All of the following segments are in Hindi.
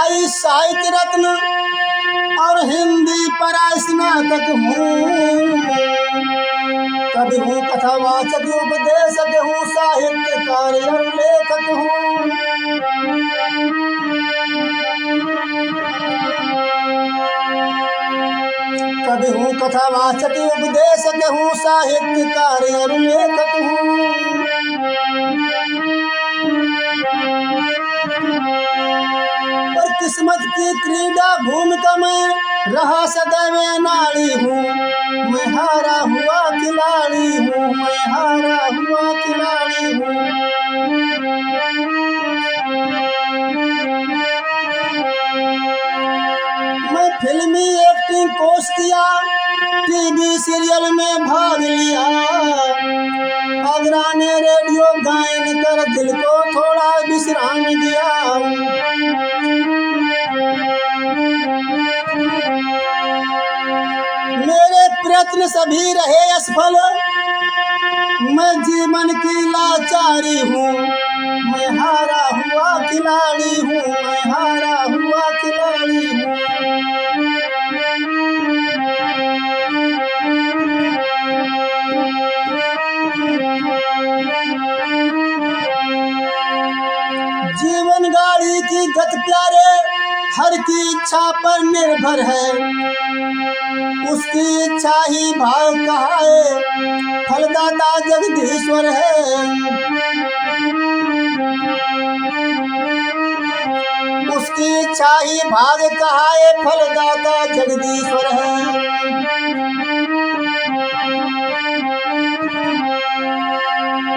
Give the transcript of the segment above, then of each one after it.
पढ़ाई साहित्य रत्न और हिंदी पर स्नातक हूँ। कभी हूँ कथावाचक उपदेशक हूँ, साहित्यकार और लेखक हूँ। कभी हूँ कथावाचक उपदेशक हूँ, साहित्यकार और लेखक हूँ। और किस्मत की क्रीड़ा भूमिका में रहा सदैव नारी हूँ। मैं हारा हुआ खिलाड़ी हूँ, मैं हारा हुआ खिलाड़ी हूँ। मैं फिल्मी एक्टिंग कोर्स किया, टीवी सीरियल में भाग लिया। आगरा ने रेडियो गायन कर दिल को थोड़ा विश्राम दिया। मेरे प्रयत्न सभी रहे असफल, मैं जीवन की लाचारी हूँ। मैं हारा हुआ खिलाड़ी हूँ, मैं हारा हुआ खिलाड़ी हूँ। जीवन गाड़ी की गति प्यारे हर की इच्छा पर निर्भर है। उसकी इच्छा ही भाव कहाए, फलदाता जगदीश्वर है। उसकी इच्छा ही भाग कहाए, फलदाता जगदीश्वर है।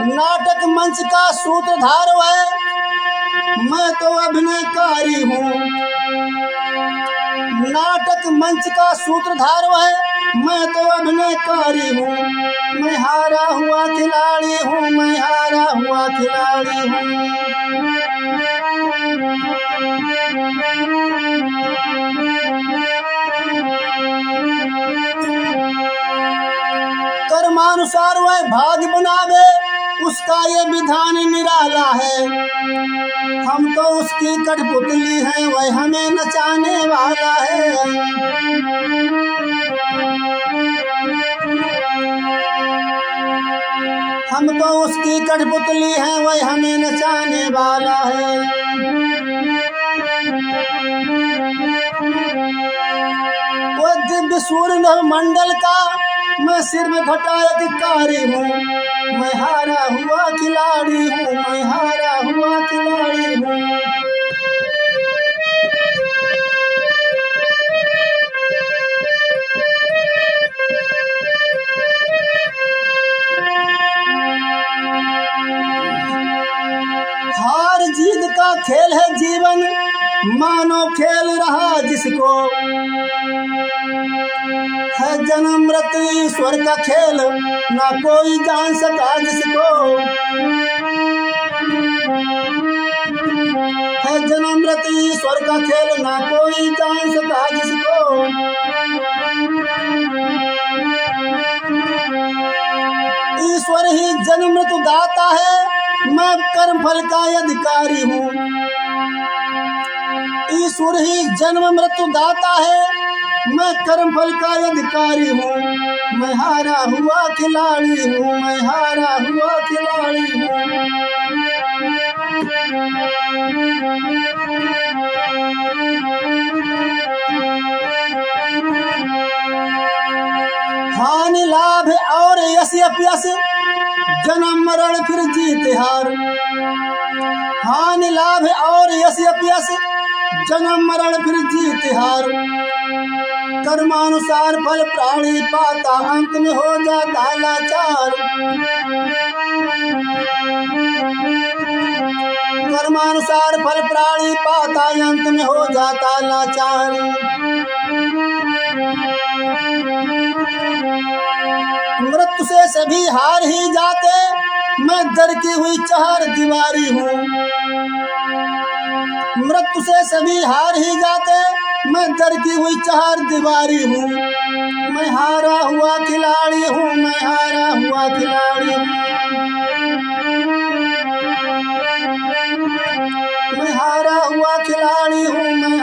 नाटक मंच का सूत्रधार है, मैं तो अभिनयकारी हूँ। नाटक मंच का सूत्रधार है, मैं तो अभिनयकारी हूँ। मैं हारा हुआ खिलाड़ी हूँ, मैं हारा हुआ खिलाड़ी हूँ। कर्मानुसार वह भाग्य बनावे, उसका ये विधान निराला है। हम तो उसकी कठपुतली हैं, वह हमें नचाने वाला है। हम तो उसकी कठपुतली हैं, वह हमें नचाने वाला है। वो दिव्य सूर्य नभ मंडल का मैं सिर में घटा अधिकारी हूँ। मैं हारा हुआ खिलाड़ी हूँ, मैं हारा हुआ खिलाड़ी हूँ। हार जीत का खेल है जीवन, मानो खेल रहा जिसको। है जन्म मृत्यु ईश्वर का खेल, ना कोई जान सका जिसको। है जन्म मृत्यु ईश्वर का खेल, ना कोई जान सका जिसको। ईश्वर ही जन्म मृत्यु दाता है, मैं कर्म फल का अधिकारी हूँ। ईश्वर ही जन्म मृत्यु दाता है, मैं कर्म फल का अधिकारी हूँ। मैं हारा हुआ खिलाड़ी हूँ, मैं हारा हुआ खिलाड़ी हूँ। हानि लाभ और यश अपयश, जन्म मरण फिर जीत हार। हानि लाभ और यश अपयश, जन्म मरण फिर जीत हार। कर्मानुसार फल प्राणी पाता, अंत में हो जाता लाचार। कर्मानुसार फल प्राणी पाता, अंत में हो जाता लाचार। मृत्यु से सभी हार ही जाते, मैं डर की हुई चार दीवारी हूँ। मृत्यु से सभी हार ही जाते, मैं डर की हुई चार दीवारी हूँ। मैं हारा हुआ खिलाड़ी हूँ, मैं हारा हुआ खिलाड़ी हूँ। मैं हारा हुआ खिलाड़ी हूँ, मैं